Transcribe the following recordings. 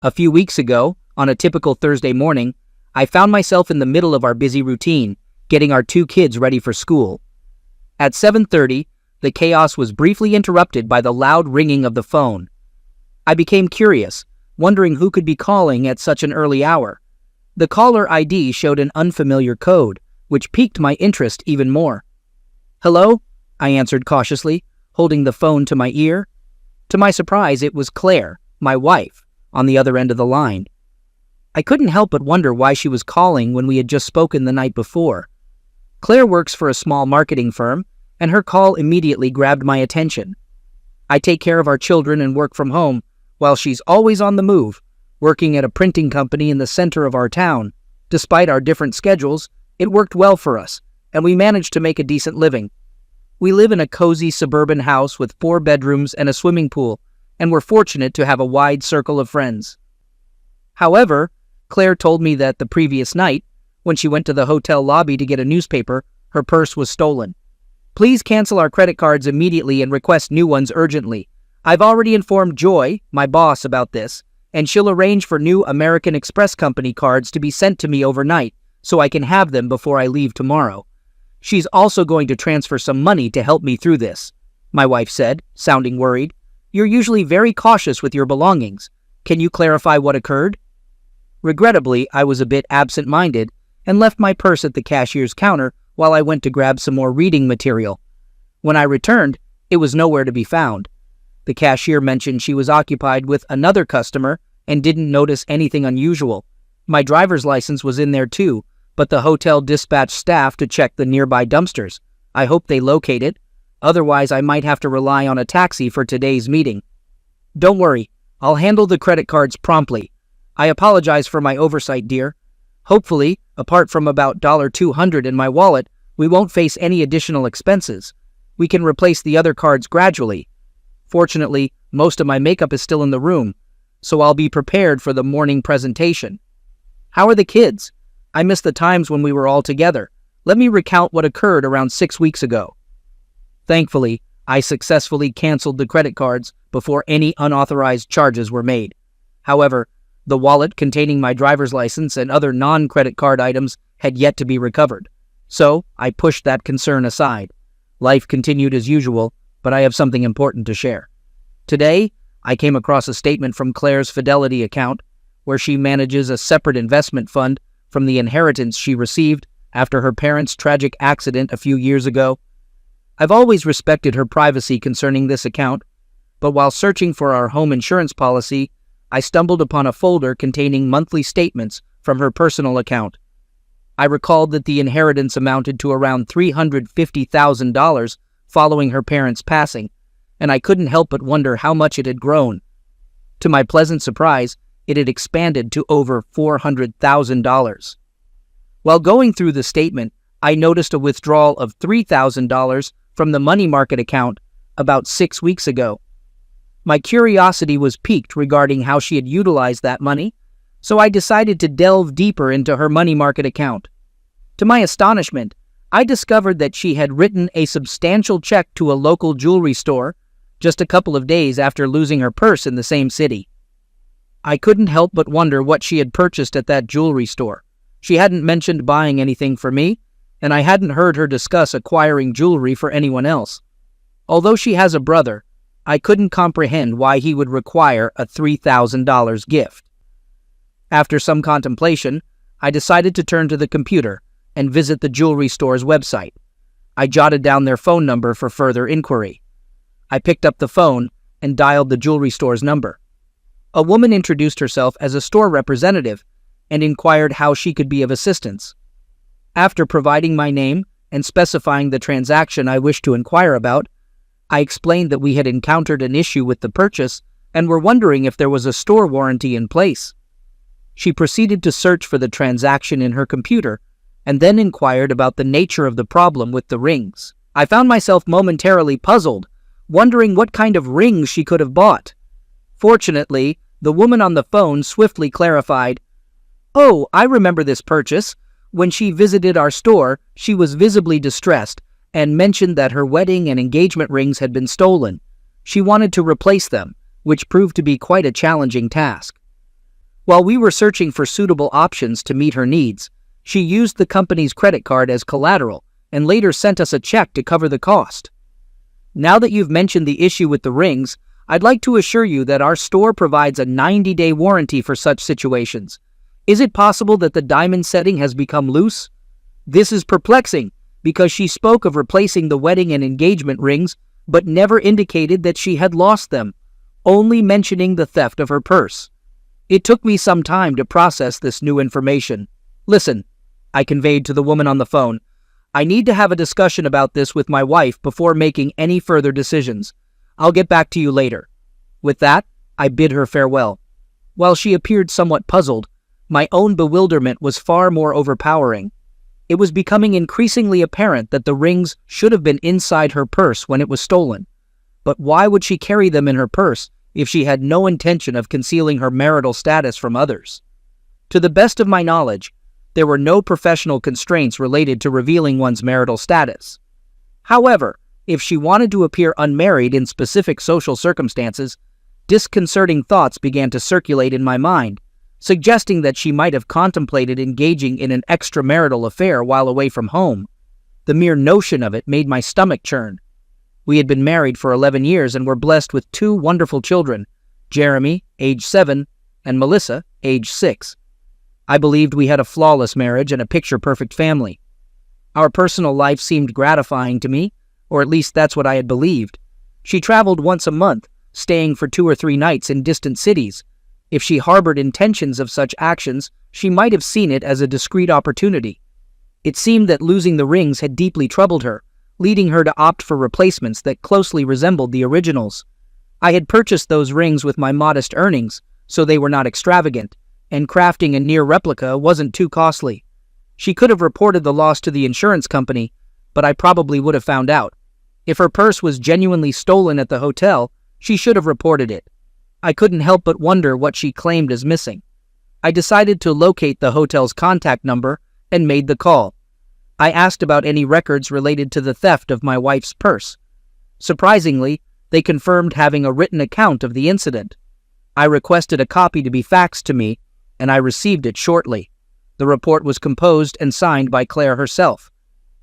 A few weeks ago, on a typical Thursday morning, I found myself in the middle of our busy routine, getting our 2 kids ready for school. At 7:30, the chaos was briefly interrupted by the loud ringing of the phone. I became curious, wondering who could be calling at such an early hour. The caller ID showed an unfamiliar code, which piqued my interest even more. "Hello?" I answered cautiously, holding the phone to my ear. To my surprise, it was Claire, my wife, on the other end of the line. I couldn't help but wonder why she was calling when we had just spoken the night before. Claire works for a small marketing firm, and her call immediately grabbed my attention. I take care of our children and work from home, while she's always on the move, working at a printing company in the center of our town. Despite our different schedules, it worked well for us, and we managed to make a decent living. We live in a cozy suburban house with 4 bedrooms and a swimming pool, and we're fortunate to have a wide circle of friends. However, Claire told me that the previous night, when she went to the hotel lobby to get a newspaper, her purse was stolen. "Please cancel our credit cards immediately and request new ones urgently. I've already informed Joy, my boss, about this, and she'll arrange for new American Express Company cards to be sent to me overnight so I can have them before I leave tomorrow. She's also going to transfer some money to help me through this," my wife said, sounding worried. "You're usually very cautious with your belongings. Can you clarify what occurred?" Regrettably, I was a bit absent-minded and left my purse at the cashier's counter while I went to grab some more reading material. When I returned, it was nowhere to be found. The cashier mentioned she was occupied with another customer and didn't notice anything unusual. My driver's license was in there too, but the hotel dispatched staff to check the nearby dumpsters. I hope they locate it. Otherwise, I might have to rely on a taxi for today's meeting. "Don't worry, I'll handle the credit cards promptly. I apologize for my oversight, dear. Hopefully, apart from about $200 in my wallet, we won't face any additional expenses. We can replace the other cards gradually. Fortunately, most of my makeup is still in the room, so I'll be prepared for the morning presentation. How are the kids? I miss the times when we were all together. Let me recount what occurred around 6 weeks ago." Thankfully, I successfully canceled the credit cards before any unauthorized charges were made. However, the wallet containing my driver's license and other non-credit card items had yet to be recovered, so I pushed that concern aside. Life continued as usual, but I have something important to share. Today, I came across a statement from Claire's Fidelity account, where she manages a separate investment fund from the inheritance she received after her parents' tragic accident a few years ago. I've always respected her privacy concerning this account, but while searching for our home insurance policy, I stumbled upon a folder containing monthly statements from her personal account. I recalled that the inheritance amounted to around $350,000 following her parents' passing, and I couldn't help but wonder how much it had grown. To my pleasant surprise, it had expanded to over $400,000. While going through the statement, I noticed a withdrawal of $3,000 from the money market account about 6 weeks ago. My curiosity was piqued regarding how she had utilized that money, so I decided to delve deeper into her money market account. To my astonishment, I discovered that she had written a substantial check to a local jewelry store just a couple of days after losing her purse in the same city. I couldn't help but wonder what she had purchased at that jewelry store. She hadn't mentioned buying anything for me, and I hadn't heard her discuss acquiring jewelry for anyone else. Although she has a brother, I couldn't comprehend why he would require a $3,000 gift. After some contemplation, I decided to turn to the computer and visit the jewelry store's website. I jotted down their phone number for further inquiry. I picked up the phone and dialed the jewelry store's number. A woman introduced herself as a store representative and inquired how she could be of assistance. After providing my name and specifying the transaction I wished to inquire about, I explained that we had encountered an issue with the purchase and were wondering if there was a store warranty in place. She proceeded to search for the transaction in her computer and then inquired about the nature of the problem with the rings. I found myself momentarily puzzled, wondering what kind of rings she could have bought. Fortunately, the woman on the phone swiftly clarified, "Oh, I remember this purchase. When she visited our store, she was visibly distressed and mentioned that her wedding and engagement rings had been stolen. She wanted to replace them, which proved to be quite a challenging task." While we were searching for suitable options to meet her needs, she used the company's credit card as collateral and later sent us a check to cover the cost. Now that you've mentioned the issue with the rings, I'd like to assure you that our store provides a 90-day warranty for such situations. Is it possible that the diamond setting has become loose? This is perplexing because she spoke of replacing the wedding and engagement rings but never indicated that she had lost them, only mentioning the theft of her purse. It took me some time to process this new information. Listen, I conveyed to the woman on the phone. I need to have a discussion about this with my wife before making any further decisions. I'll get back to you later. With that, I bid her farewell. While she appeared somewhat puzzled, my own bewilderment was far more overpowering. It was becoming increasingly apparent that the rings should have been inside her purse when it was stolen. But why would she carry them in her purse if she had no intention of concealing her marital status from others? To the best of my knowledge, there were no professional constraints related to revealing one's marital status. However, if she wanted to appear unmarried in specific social circumstances, disconcerting thoughts began to circulate in my mind, suggesting that she might have contemplated engaging in an extramarital affair while away from home. The mere notion of it made my stomach churn. We had been married for 11 years and were blessed with 2 wonderful children, Jeremy, age 7, and Melissa, age 6. I believed we had a flawless marriage and a picture-perfect family. Our personal life seemed gratifying to me, or at least that's what I had believed. She traveled once a month, staying for 2 or 3 nights in distant cities. If she harbored intentions of such actions, she might have seen it as a discreet opportunity. It seemed that losing the rings had deeply troubled her, leading her to opt for replacements that closely resembled the originals. I had purchased those rings with my modest earnings, so they were not extravagant, and crafting a near replica wasn't too costly. She could have reported the loss to the insurance company, but I probably would have found out. If her purse was genuinely stolen at the hotel, she should have reported it. I couldn't help but wonder what she claimed as missing. I decided to locate the hotel's contact number and made the call. I asked about any records related to the theft of my wife's purse. Surprisingly, they confirmed having a written account of the incident. I requested a copy to be faxed to me, and I received it shortly. The report was composed and signed by Claire herself.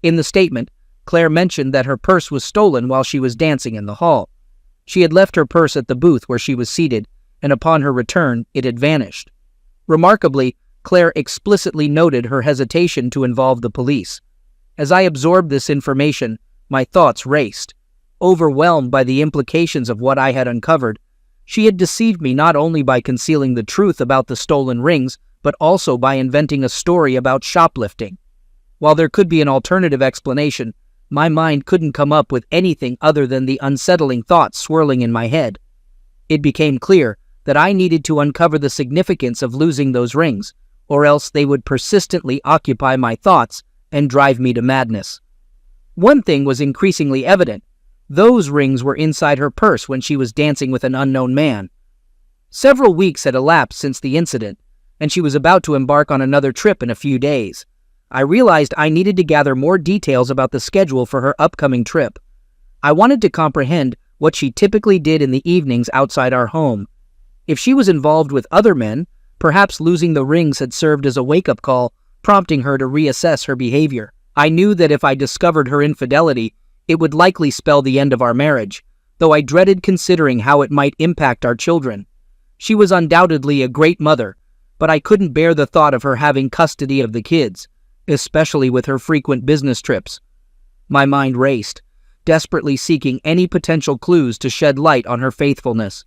In the statement, Claire mentioned that her purse was stolen while she was dancing in the hall. She had left her purse at the booth where she was seated, and upon her return, it had vanished. Remarkably, Claire explicitly noted her hesitation to involve the police. As I absorbed this information, my thoughts raced. Overwhelmed by the implications of what I had uncovered, she had deceived me not only by concealing the truth about the stolen rings, but also by inventing a story about shoplifting. While there could be an alternative explanation, my mind couldn't come up with anything other than the unsettling thoughts swirling in my head. It became clear that I needed to uncover the significance of losing those rings, or else they would persistently occupy my thoughts and drive me to madness. One thing was increasingly evident. Those rings were inside her purse when she was dancing with an unknown man. Several weeks had elapsed since the incident, and she was about to embark on another trip in a few days. I realized I needed to gather more details about the schedule for her upcoming trip. I wanted to comprehend what she typically did in the evenings outside our home. If she was involved with other men, perhaps losing the rings had served as a wake-up call, prompting her to reassess her behavior. I knew that if I discovered her infidelity, it would likely spell the end of our marriage, though I dreaded considering how it might impact our children. She was undoubtedly a great mother, but I couldn't bear the thought of her having custody of the kids, especially with her frequent business trips. My mind raced, desperately seeking any potential clues to shed light on her faithfulness.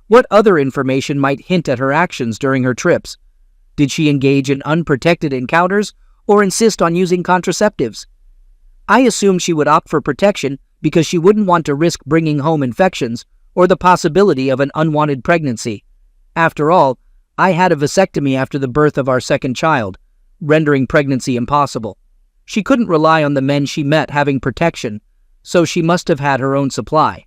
What other information might hint at her actions during her trips? Did she engage in unprotected encounters or insist on using contraceptives? I assumed she would opt for protection because she wouldn't want to risk bringing home infections or the possibility of an unwanted pregnancy. After all, I had a vasectomy after the birth of our second child, rendering pregnancy impossible. She couldn't rely on the men she met having protection, so she must have had her own supply.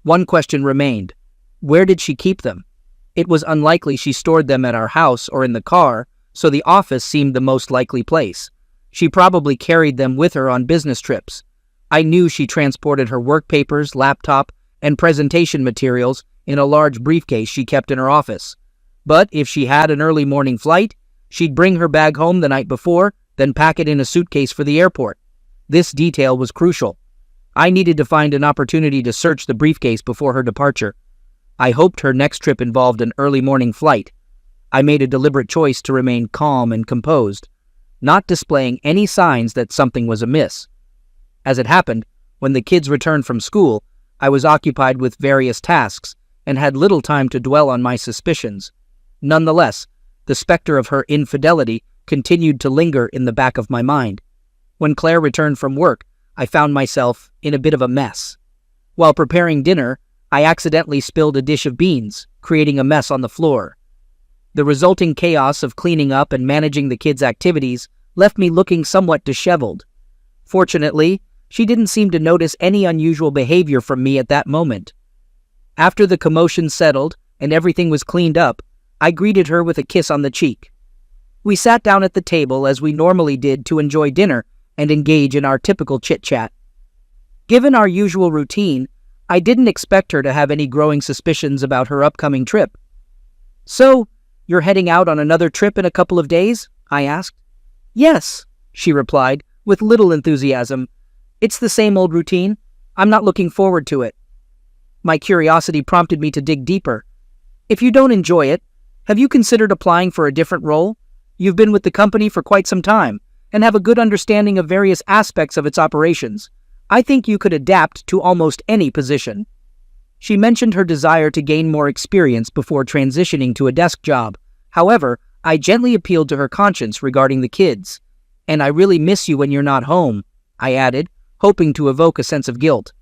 One question remained. Where did she keep them? It was unlikely she stored them at our house or in the car, so the office seemed the most likely place. She probably carried them with her on business trips. I knew she transported her work papers, laptop, and presentation materials in a large briefcase she kept in her office. But if she had an early morning flight, she'd bring her bag home the night before, then pack it in a suitcase for the airport. This detail was crucial. I needed to find an opportunity to search the briefcase before her departure. I hoped her next trip involved an early morning flight. I made a deliberate choice to remain calm and composed, not displaying any signs that something was amiss. As it happened, when the kids returned from school, I was occupied with various tasks and had little time to dwell on my suspicions. Nonetheless, the specter of her infidelity continued to linger in the back of my mind. When Claire returned from work, I found myself in a bit of a mess. While preparing dinner, I accidentally spilled a dish of beans, creating a mess on the floor. The resulting chaos of cleaning up and managing the kids' activities left me looking somewhat disheveled. Fortunately, she didn't seem to notice any unusual behavior from me at that moment. After the commotion settled and everything was cleaned up, I greeted her with a kiss on the cheek. We sat down at the table as we normally did to enjoy dinner and engage in our typical chit-chat. Given our usual routine, I didn't expect her to have any growing suspicions about her upcoming trip. "So, you're heading out on another trip in a couple of days?" I asked. "Yes," she replied, with little enthusiasm. "It's the same old routine. I'm not looking forward to it." My curiosity prompted me to dig deeper. "If you don't enjoy it, have you considered applying for a different role? You've been with the company for quite some time and have a good understanding of various aspects of its operations. I think you could adapt to almost any position." She mentioned her desire to gain more experience before transitioning to a desk job. However, I gently appealed to her conscience regarding the kids. "And I really miss you when you're not home," I added, hoping to evoke a sense of guilt.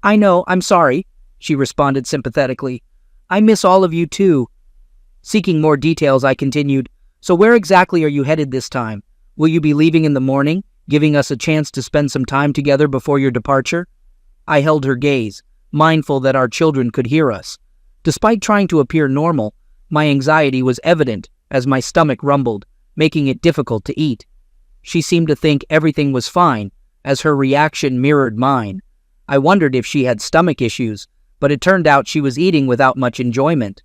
"I know, I'm sorry," she responded sympathetically. "I miss all of you too." Seeking more details, I continued, "So where exactly are you headed this time? Will you be leaving in the morning, giving us a chance to spend some time together before your departure?" I held her gaze, mindful that our children could hear us. Despite trying to appear normal, my anxiety was evident as my stomach rumbled, making it difficult to eat. She seemed to think everything was fine, as her reaction mirrored mine. I wondered if she had stomach issues, but it turned out she was eating without much enjoyment.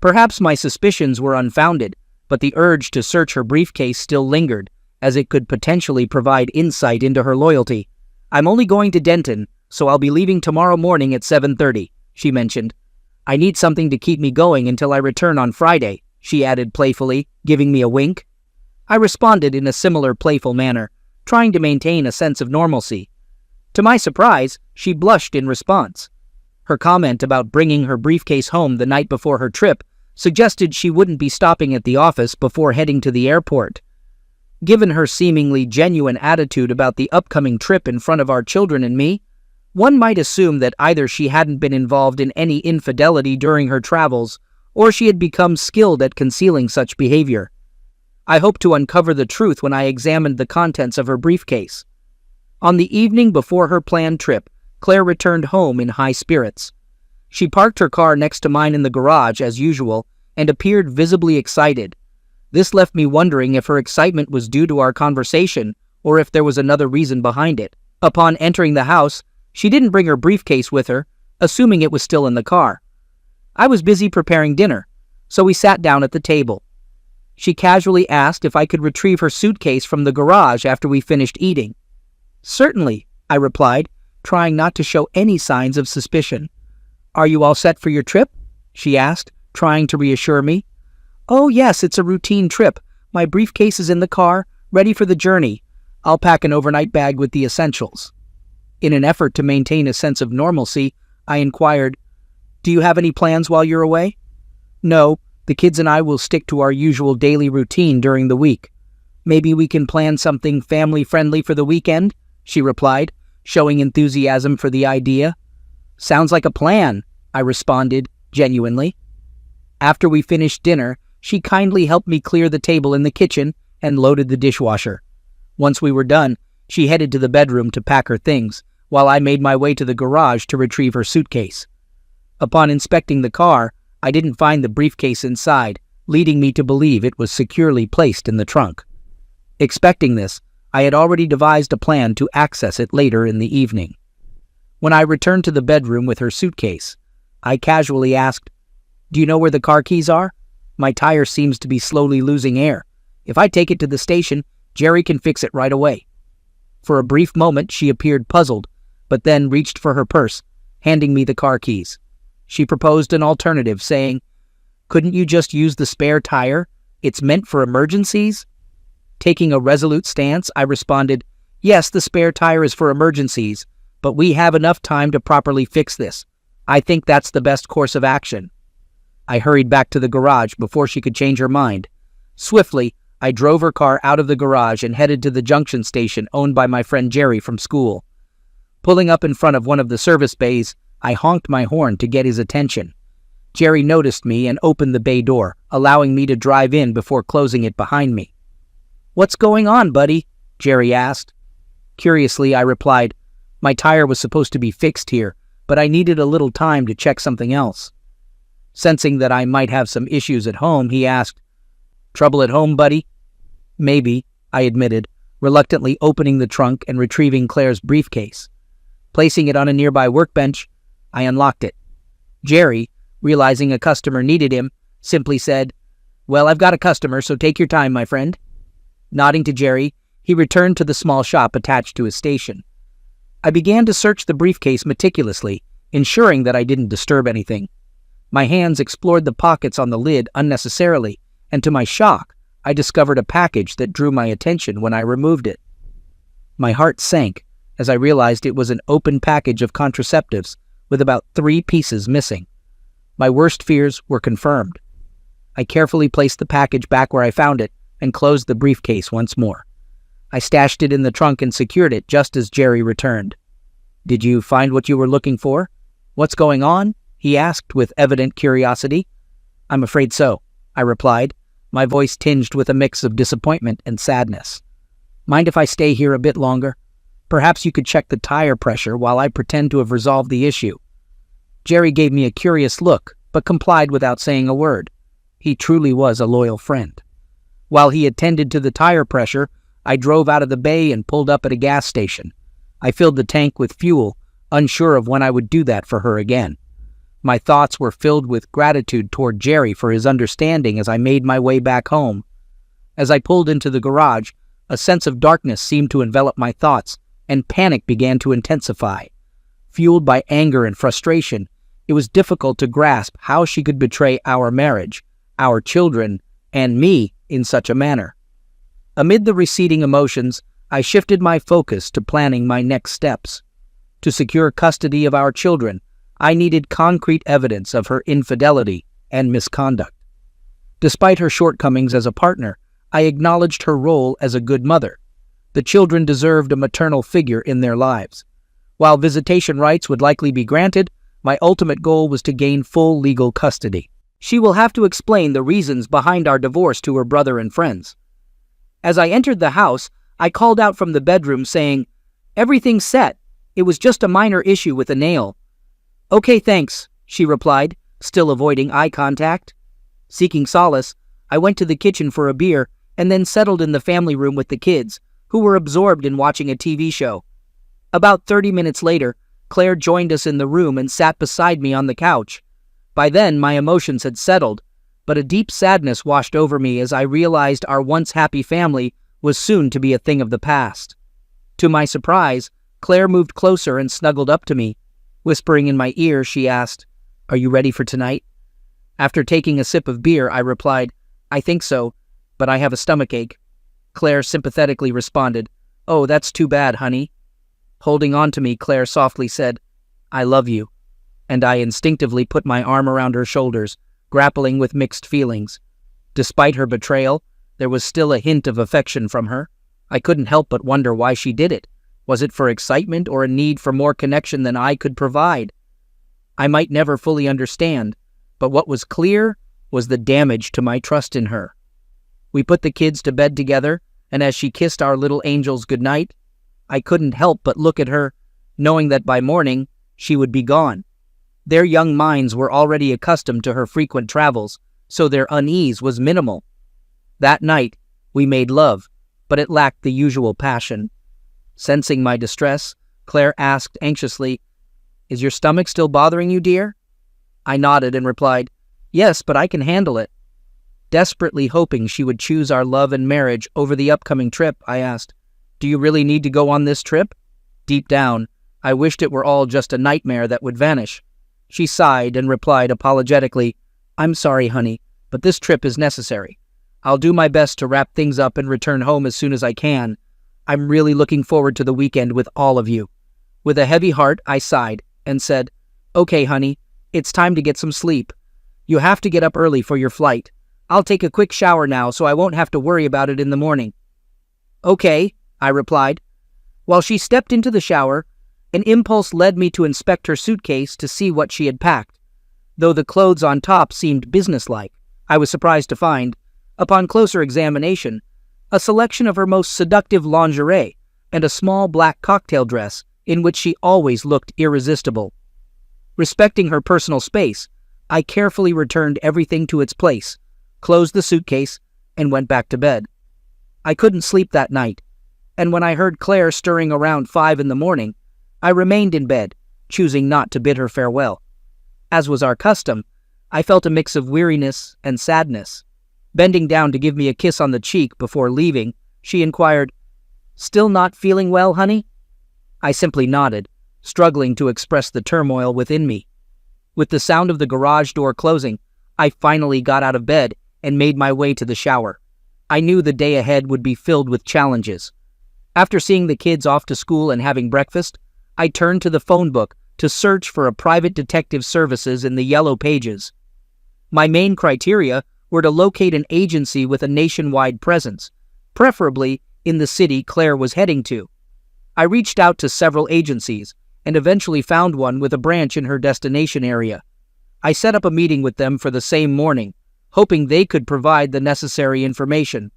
Perhaps my suspicions were unfounded, but the urge to search her briefcase still lingered, as it could potentially provide insight into her loyalty. "I'm only going to Denton, so I'll be leaving tomorrow morning at 7:30, she mentioned. "I need something to keep me going until I return on Friday," she added playfully, giving me a wink. I responded in a similar playful manner, trying to maintain a sense of normalcy. To my surprise, she blushed in response. Her comment about bringing her briefcase home the night before her trip suggested she wouldn't be stopping at the office before heading to the airport. Given her seemingly genuine attitude about the upcoming trip in front of our children and me, one might assume that either she hadn't been involved in any infidelity during her travels, or she had become skilled at concealing such behavior. I hoped to uncover the truth when I examined the contents of her briefcase. On the evening before her planned trip, Claire returned home in high spirits. She parked her car next to mine in the garage as usual and appeared visibly excited. This left me wondering if her excitement was due to our conversation or if there was another reason behind it. Upon entering the house, she didn't bring her briefcase with her, assuming it was still in the car. I was busy preparing dinner, so we sat down at the table. She casually asked if I could retrieve her suitcase from the garage after we finished eating. "Certainly," I replied, trying not to show any signs of suspicion. "Are you all set for your trip?" she asked, trying to reassure me. "Oh yes, it's a routine trip. My briefcase is in the car, ready for the journey. I'll pack an overnight bag with the essentials." In an effort to maintain a sense of normalcy, I inquired, "Do you have any plans while you're away?" "No, the kids and I will stick to our usual daily routine during the week. Maybe we can plan something family-friendly for the weekend?" she replied, showing enthusiasm for the idea. "Sounds like a plan," I responded, genuinely. After we finished dinner, she kindly helped me clear the table in the kitchen and loaded the dishwasher. Once we were done, she headed to the bedroom to pack her things, while I made my way to the garage to retrieve her suitcase. Upon inspecting the car, I didn't find the briefcase inside, leading me to believe it was securely placed in the trunk. Expecting this, I had already devised a plan to access it later in the evening. When I returned to the bedroom with her suitcase, I casually asked, "Do you know where the car keys are?" My tire seems to be slowly losing air. If I take it to the station, Jerry can fix it right away." For a brief moment, she appeared puzzled, but then reached for her purse, handing me the car keys. She proposed an alternative, saying, "Couldn't you just use the spare tire? It's meant for emergencies?" Taking a resolute stance, I responded, "Yes, the spare tire is for emergencies, but we have enough time to properly fix this. I think that's the best course of action." I hurried back to the garage before she could change her mind. Swiftly, I drove her car out of the garage and headed to the junction station owned by my friend Jerry from school. Pulling up in front of one of the service bays, I honked my horn to get his attention. Jerry noticed me and opened the bay door, allowing me to drive in before closing it behind me. "What's going on, buddy?" Jerry asked. Curiously, I replied, "My tire was supposed to be fixed here, but I needed a little time to check something else." Sensing that I might have some issues at home, he asked, "Trouble at home, buddy?" "Maybe," I admitted, reluctantly opening the trunk and retrieving Claire's briefcase. Placing it on a nearby workbench, I unlocked it. Jerry, realizing a customer needed him, simply said, "Well, I've got a customer, so take your time, my friend." Nodding to Jerry, he returned to the small shop attached to his station. I began to search the briefcase meticulously, ensuring that I didn't disturb anything. My hands explored the pockets on the lid unnecessarily, and to my shock, I discovered a package that drew my attention when I removed it. My heart sank as I realized it was an open package of contraceptives with about 3 pieces missing. My worst fears were confirmed. I carefully placed the package back where I found it and closed the briefcase once more. I stashed it in the trunk and secured it just as Jerry returned. "Did you find what you were looking for? What's going on?" he asked with evident curiosity. "I'm afraid so," I replied, my voice tinged with a mix of disappointment and sadness. "Mind if I stay here a bit longer? Perhaps you could check the tire pressure while I pretend to have resolved the issue." Jerry gave me a curious look, but complied without saying a word. He truly was a loyal friend. While he attended to the tire pressure, I drove out of the bay and pulled up at a gas station. I filled the tank with fuel, unsure of when I would do that for her again. My thoughts were filled with gratitude toward Jerry for his understanding as I made my way back home. As I pulled into the garage, a sense of darkness seemed to envelop my thoughts, and panic began to intensify. Fueled by anger and frustration, it was difficult to grasp how she could betray our marriage, our children, and me in such a manner. Amid the receding emotions, I shifted my focus to planning my next steps. To secure custody of our children, I needed concrete evidence of her infidelity and misconduct. Despite her shortcomings as a partner, I acknowledged her role as a good mother. The children deserved a maternal figure in their lives. While visitation rights would likely be granted, my ultimate goal was to gain full legal custody. She will have to explain the reasons behind our divorce to her brother and friends. As I entered the house, I called out from the bedroom saying, "Everything's set. It was just a minor issue with a nail." "Okay, thanks," she replied, still avoiding eye contact. Seeking solace, I went to the kitchen for a beer and then settled in the family room with the kids, who were absorbed in watching a TV show. About 30 minutes later, Claire joined us in the room and sat beside me on the couch. By then, my emotions had settled, but a deep sadness washed over me as I realized our once happy family was soon to be a thing of the past. To my surprise, Claire moved closer and snuggled up to me. Whispering in my ear, she asked, "Are you ready for tonight?" After taking a sip of beer, I replied, "I think so, but I have a stomachache." Claire sympathetically responded, "Oh, that's too bad, honey." Holding on to me, Claire softly said, "I love you," and I instinctively put my arm around her shoulders, grappling with mixed feelings. Despite her betrayal, there was still a hint of affection from her. I couldn't help but wonder why she did it. Was it for excitement or a need for more connection than I could provide? I might never fully understand, but what was clear was the damage to my trust in her. We put the kids to bed together, and as she kissed our little angels goodnight, I couldn't help but look at her, knowing that by morning she would be gone. Their young minds were already accustomed to her frequent travels, so their unease was minimal. That night, we made love, but it lacked the usual passion. Sensing my distress, Claire asked anxiously, "Is your stomach still bothering you, dear?" I nodded and replied, "Yes, but I can handle it." Desperately hoping she would choose our love and marriage over the upcoming trip, I asked, "Do you really need to go on this trip?" Deep down, I wished it were all just a nightmare that would vanish. She sighed and replied apologetically, "I'm sorry, honey, but this trip is necessary. I'll do my best to wrap things up and return home as soon as I can. I'm really looking forward to the weekend with all of you." With a heavy heart, I sighed and said, "Okay, honey, it's time to get some sleep. You have to get up early for your flight. I'll take a quick shower now so I won't have to worry about it in the morning." "Okay," I replied. While she stepped into the shower, an impulse led me to inspect her suitcase to see what she had packed. Though the clothes on top seemed businesslike, I was surprised to find, upon closer examination, a selection of her most seductive lingerie and a small black cocktail dress in which she always looked irresistible. Respecting her personal space, I carefully returned everything to its place, closed the suitcase, and went back to bed. I couldn't sleep that night, and when I heard Claire stirring around 5 in the morning, I remained in bed, choosing not to bid her farewell. As was our custom, I felt a mix of weariness and sadness. Bending down to give me a kiss on the cheek before leaving, she inquired, "Still not feeling well, honey?" I simply nodded, struggling to express the turmoil within me. With the sound of the garage door closing, I finally got out of bed and made my way to the shower. I knew the day ahead would be filled with challenges. After seeing the kids off to school and having breakfast, I turned to the phone book to search for a private detective services in the yellow pages. My main criteria were to locate an agency with a nationwide presence, preferably in the city Claire was heading to. I reached out to several agencies and eventually found one with a branch in her destination area. I set up a meeting with them for the same morning, hoping they could provide the necessary information.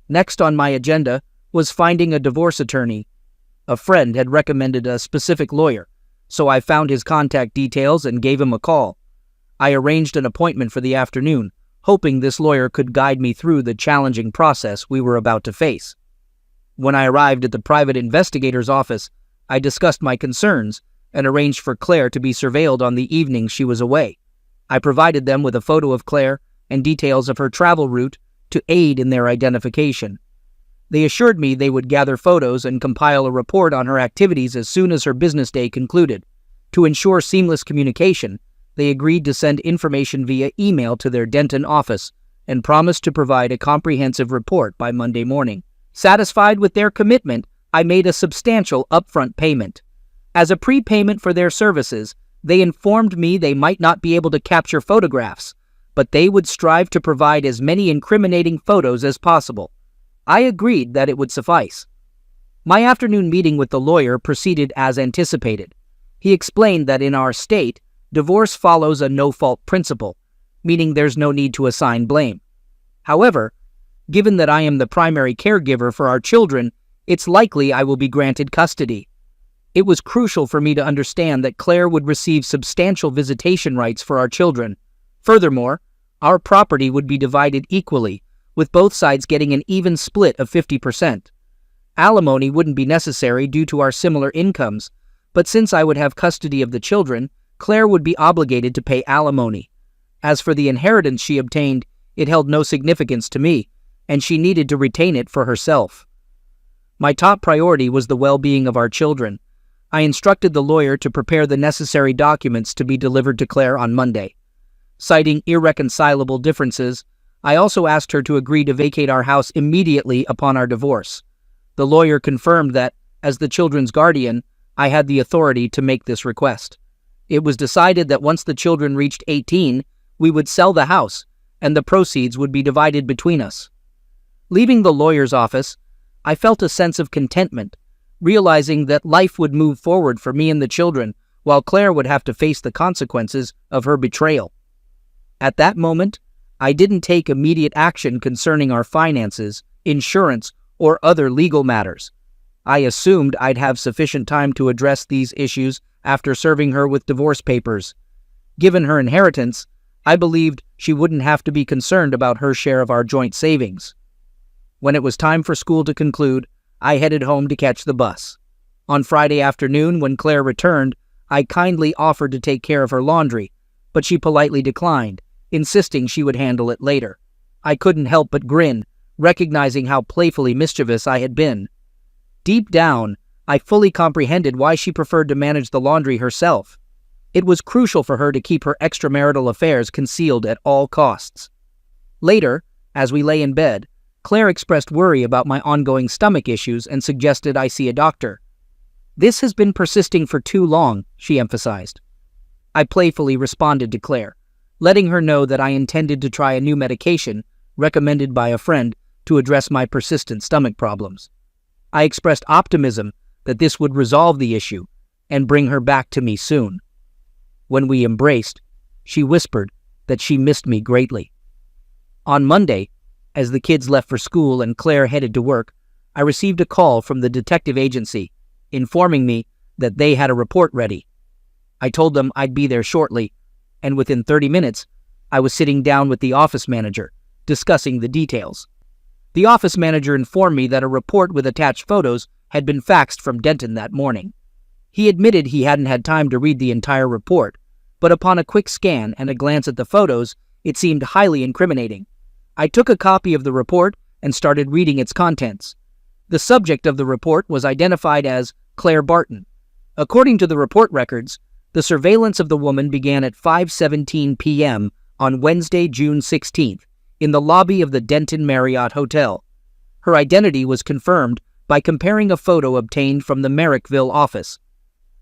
Next on my agenda was finding a divorce attorney. A friend had recommended a specific lawyer, so I found his contact details and gave him a call. I arranged an appointment for the afternoon, hoping this lawyer could guide me through the challenging process we were about to face. When I arrived at the private investigator's office, I discussed my concerns and arranged for Claire to be surveilled on the evening she was away. I provided them with a photo of Claire and details of her travel route to aid in their identification. They assured me they would gather photos and compile a report on her activities as soon as her business day concluded. To ensure seamless communication, they agreed to send information via email to their Denton office and promised to provide a comprehensive report by Monday morning. Satisfied with their commitment, I made a substantial upfront payment. As a prepayment for their services, they informed me they might not be able to capture photographs, but they would strive to provide as many incriminating photos as possible. I agreed that it would suffice. My afternoon meeting with the lawyer proceeded as anticipated. He explained that in our state, divorce follows a no-fault principle, meaning there's no need to assign blame. However, given that I am the primary caregiver for our children, it's likely I will be granted custody. It was crucial for me to understand that Claire would receive substantial visitation rights for our children. Furthermore, our property would be divided equally, with both sides getting an even split of 50%. Alimony wouldn't be necessary due to our similar incomes, but since I would have custody of the children, Claire would be obligated to pay alimony. As for the inheritance she obtained, it held no significance to me, and she needed to retain it for herself. My top priority was the well-being of our children. I instructed the lawyer to prepare the necessary documents to be delivered to Claire on Monday. Citing irreconcilable differences, I also asked her to agree to vacate our house immediately upon our divorce. The lawyer confirmed that, as the children's guardian, I had the authority to make this request. It was decided that once the children reached 18, we would sell the house, and the proceeds would be divided between us. Leaving the lawyer's office, I felt a sense of contentment, realizing that life would move forward for me and the children, while Claire would have to face the consequences of her betrayal. At that moment, I didn't take immediate action concerning our finances, insurance, or other legal matters. I assumed I'd have sufficient time to address these issues after serving her with divorce papers. Given her inheritance, I believed she wouldn't have to be concerned about her share of our joint savings. When it was time for school to conclude, I headed home to catch the bus. On Friday afternoon, when Claire returned, I kindly offered to take care of her laundry, but she politely declined, insisting she would handle it later. I couldn't help but grin, recognizing how playfully mischievous I had been. Deep down, I fully comprehended why she preferred to manage the laundry herself. It was crucial for her to keep her extramarital affairs concealed at all costs. Later, as we lay in bed, Claire expressed worry about my ongoing stomach issues and suggested I see a doctor. "This has been persisting for too long," she emphasized. I playfully responded to Claire, letting her know that I intended to try a new medication recommended by a friend to address my persistent stomach problems. I expressed optimism that this would resolve the issue and bring her back to me soon. When we embraced, she whispered that she missed me greatly. On Monday, as the kids left for school and Claire headed to work, I received a call from the detective agency informing me that they had a report ready. I told them I'd be there shortly, and within 30 minutes, I was sitting down with the office manager, discussing the details. The office manager informed me that a report with attached photos had been faxed from Denton that morning. He admitted he hadn't had time to read the entire report, but upon a quick scan and a glance at the photos, it seemed highly incriminating. I took a copy of the report and started reading its contents. The subject of the report was identified as Claire Barton. According to the report records, the surveillance of the woman began at 5:17 p.m. on Wednesday, June 16th, in the lobby of the Denton Marriott Hotel. Her identity was confirmed by comparing a photo obtained from the Merrickville office.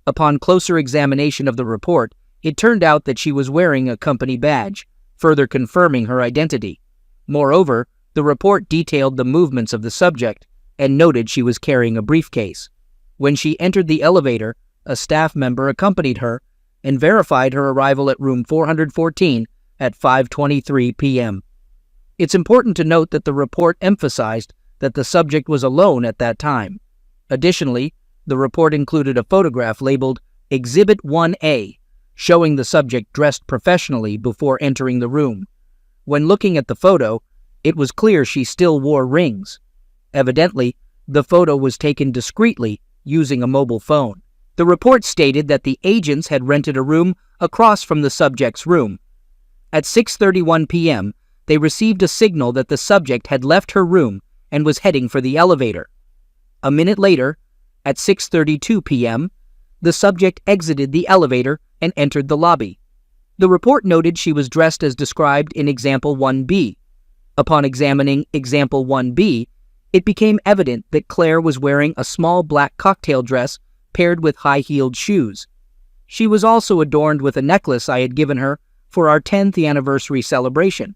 Upon closer examination of the report, it turned out that she was wearing a company badge, further confirming her identity. Moreover, the report detailed the movements of the subject and noted she was carrying a briefcase. When she entered the elevator, a staff member accompanied her and verified her arrival at room 414 at 5:23 p.m. It's important to note that the report emphasized that the subject was alone at that time. Additionally, the report included a photograph labeled Exhibit 1A, showing the subject dressed professionally before entering the room. When looking at the photo, it was clear she still wore rings. Evidently, the photo was taken discreetly using a mobile phone. The report stated that the agents had rented a room across from the subject's room. At 6:31 p.m., they received a signal that the subject had left her room and was heading for the elevator. A minute later, at 6:32 p.m., the subject exited the elevator and entered the lobby. The report noted she was dressed as described in Example 1B. Upon examining Example 1B, it became evident that Claire was wearing a small black cocktail dress paired with high-heeled shoes. She was also adorned with a necklace I had given her for our 10th anniversary celebration.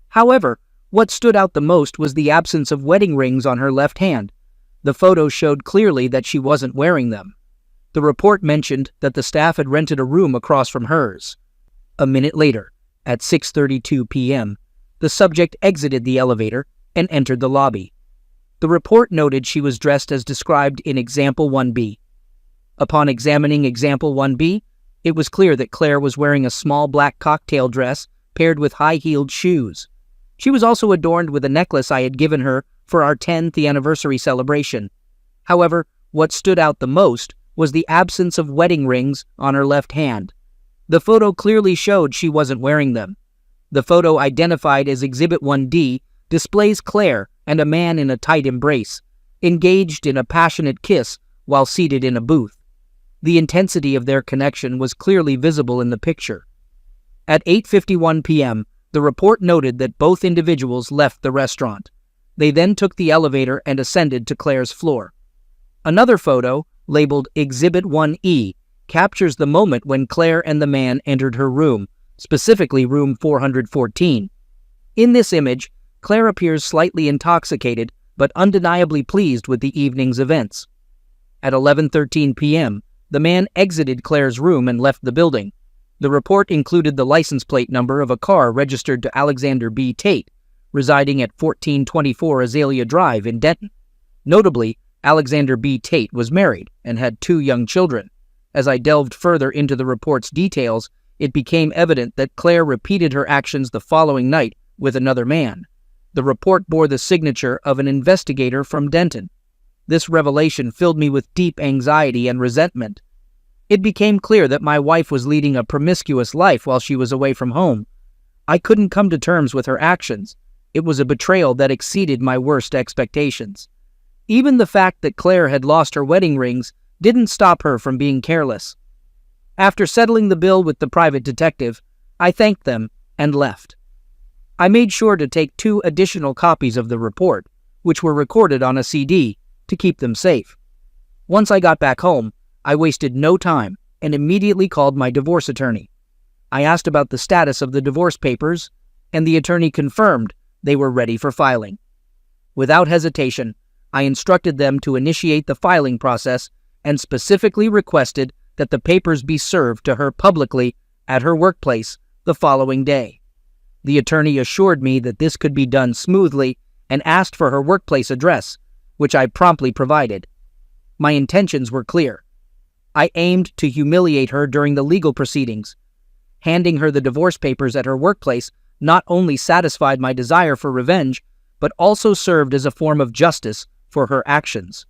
However, what stood out the most was the absence of wedding rings on her left hand. The photo showed clearly that she wasn't wearing them. The report mentioned that the staff had rented a room across from hers. A minute later, at 6:32 p.m., the subject exited the elevator and entered the lobby. The report noted she was dressed as described in Example 1B. Upon examining Example 1B, it was clear that Claire was wearing a small black cocktail dress paired with high-heeled shoes. She was also adorned with a necklace I had given her for our 10th anniversary celebration. However, what stood out the most was the absence of wedding rings on her left hand. The photo clearly showed she wasn't wearing them. The photo identified as Exhibit 1D displays Claire and a man in a tight embrace, engaged in a passionate kiss while seated in a booth. The intensity of their connection was clearly visible in the picture. At 8:51 p.m., the report noted that both individuals left the restaurant. They then took the elevator and ascended to Claire's floor. Another photo, labeled Exhibit 1E, captures the moment when Claire and the man entered her room, specifically room 414. In this image, Claire appears slightly intoxicated but undeniably pleased with the evening's events. At 11:13 p.m., the man exited Claire's room and left the building. The report included the license plate number of a car registered to Alexander B. Tate, residing at 1424 Azalea Drive in Denton. Notably, Alexander B. Tate was married and had 2 young children. As I delved further into the report's details, it became evident that Claire repeated her actions the following night with another man. The report bore the signature of an investigator from Denton. This revelation filled me with deep anxiety and resentment. It became clear that my wife was leading a promiscuous life while she was away from home. I couldn't come to terms with her actions. It was a betrayal that exceeded my worst expectations. Even the fact that Claire had lost her wedding rings didn't stop her from being careless. After settling the bill with the private detective, I thanked them and left. I made sure to take 2 additional copies of the report, which were recorded on a CD, to keep them safe. Once I got back home, I wasted no time and immediately called my divorce attorney. I asked about the status of the divorce papers, and the attorney confirmed they were ready for filing. Without hesitation, I instructed them to initiate the filing process and specifically requested that the papers be served to her publicly at her workplace the following day. The attorney assured me that this could be done smoothly and asked for her workplace address, which I promptly provided. My intentions were clear. I aimed to humiliate her during the legal proceedings. Handing her the divorce papers at her workplace not only satisfied my desire for revenge, but also served as a form of justice for her actions.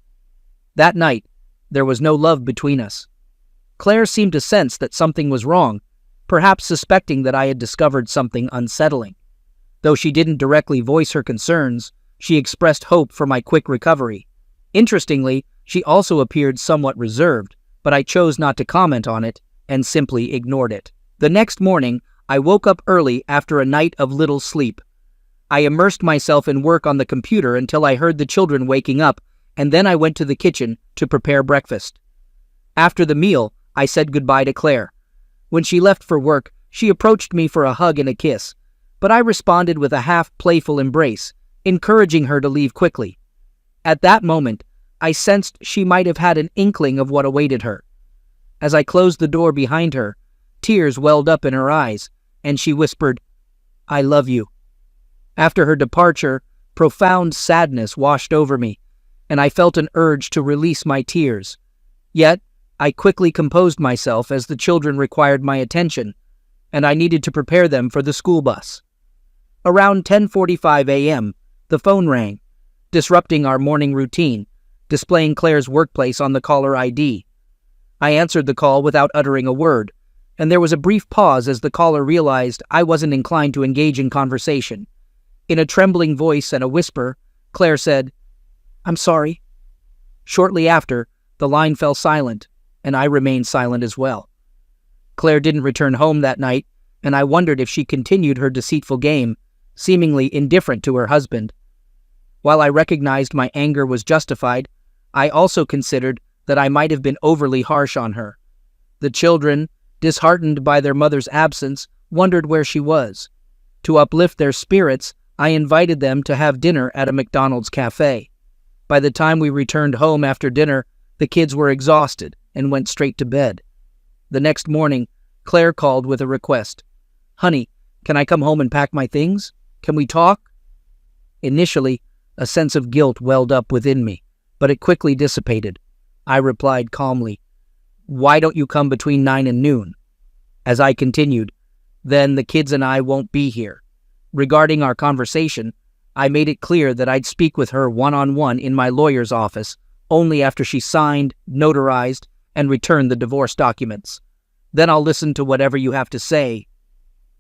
That night, there was no love between us. Claire seemed to sense that something was wrong, perhaps suspecting that I had discovered something unsettling. Though she didn't directly voice her concerns, she expressed hope for my quick recovery. Interestingly, she also appeared somewhat reserved, but I chose not to comment on it and simply ignored it. The next morning, I woke up early after a night of little sleep. I immersed myself in work on the computer until I heard the children waking up, and then I went to the kitchen to prepare breakfast. After the meal, I said goodbye to Claire. When she left for work, she approached me for a hug and a kiss, but I responded with a half-playful embrace, encouraging her to leave quickly. At that moment, I sensed she might have had an inkling of what awaited her. As I closed the door behind her, tears welled up in her eyes, and she whispered, "I love you." After her departure, profound sadness washed over me, and I felt an urge to release my tears. Yet, I quickly composed myself as the children required my attention, and I needed to prepare them for the school bus. Around 10:45 a.m., the phone rang, disrupting our morning routine, displaying Claire's workplace on the caller ID. I answered the call without uttering a word, and there was a brief pause as the caller realized I wasn't inclined to engage in conversation. In a trembling voice and a whisper, Claire said, "I'm sorry." Shortly after, the line fell silent, and I remained silent as well. Claire didn't return home that night, and I wondered if she continued her deceitful game, seemingly indifferent to her husband. While I recognized my anger was justified, I also considered that I might have been overly harsh on her. The children, disheartened by their mother's absence, wondered where she was. To uplift their spirits, I invited them to have dinner at a McDonald's cafe. By the time we returned home after dinner, the kids were exhausted and went straight to bed. The next morning, Claire called with a request. "Honey, can I come home and pack my things? Can we talk?" Initially, a sense of guilt welled up within me, but it quickly dissipated. I replied calmly, "Why don't you come between 9 and noon?" As I continued, "Then the kids and I won't be here." Regarding our conversation, I made it clear that I'd speak with her one-on-one in my lawyer's office only after she signed, notarized, and returned the divorce documents. "Then I'll listen to whatever you have to say."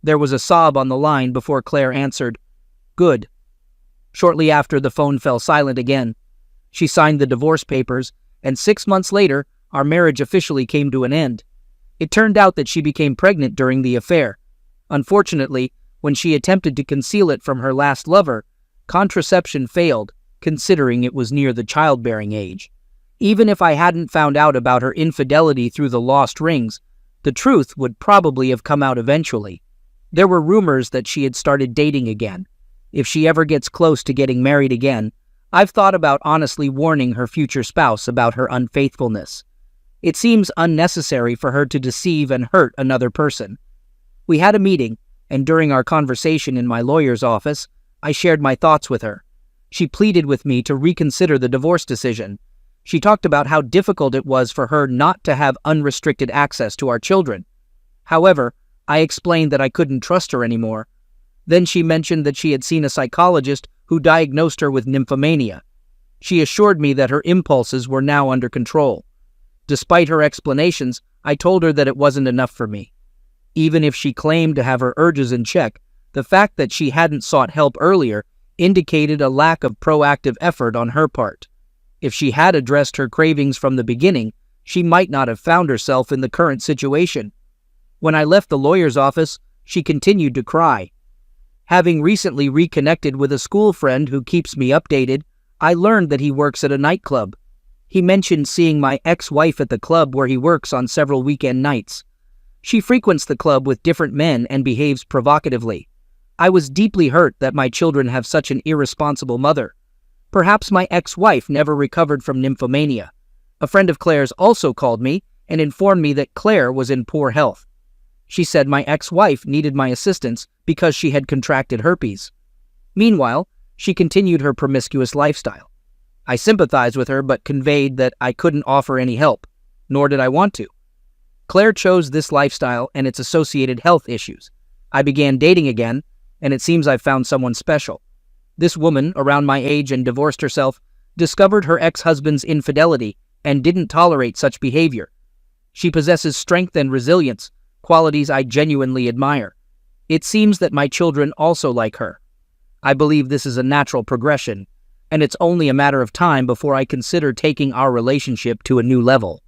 There was a sob on the line before Claire answered, "Good." Shortly after, the phone fell silent again. She signed the divorce papers, and 6 months later, our marriage officially came to an end. It turned out that she became pregnant during the affair. Unfortunately, when she attempted to conceal it from her last lover, contraception failed, considering it was near the childbearing age. Even if I hadn't found out about her infidelity through the lost rings, the truth would probably have come out eventually. There were rumors that she had started dating again. If she ever gets close to getting married again, I've thought about honestly warning her future spouse about her unfaithfulness. It seems unnecessary for her to deceive and hurt another person. We had a meeting, and during our conversation in my lawyer's office, I shared my thoughts with her. She pleaded with me to reconsider the divorce decision. She talked about how difficult it was for her not to have unrestricted access to our children. However, I explained that I couldn't trust her anymore. Then she mentioned that she had seen a psychologist who diagnosed her with nymphomania. She assured me that her impulses were now under control. Despite her explanations, I told her that it wasn't enough for me. Even if she claimed to have her urges in check, the fact that she hadn't sought help earlier indicated a lack of proactive effort on her part. If she had addressed her cravings from the beginning, she might not have found herself in the current situation. When I left the lawyer's office, she continued to cry. Having recently reconnected with a school friend who keeps me updated, I learned that he works at a nightclub. He mentioned seeing my ex-wife at the club where he works on several weekend nights. She frequents the club with different men and behaves provocatively. I was deeply hurt that my children have such an irresponsible mother. Perhaps my ex-wife never recovered from nymphomania. A friend of Claire's also called me and informed me that Claire was in poor health. She said my ex-wife needed my assistance because she had contracted herpes. Meanwhile, she continued her promiscuous lifestyle. I sympathized with her but conveyed that I couldn't offer any help, nor did I want to. Claire chose this lifestyle and its associated health issues. I began dating again, and it seems I've found someone special. This woman, around my age and divorced herself, discovered her ex-husband's infidelity and didn't tolerate such behavior. She possesses strength and resilience, qualities I genuinely admire. It seems that my children also like her. I believe this is a natural progression, and it's only a matter of time before I consider taking our relationship to a new level.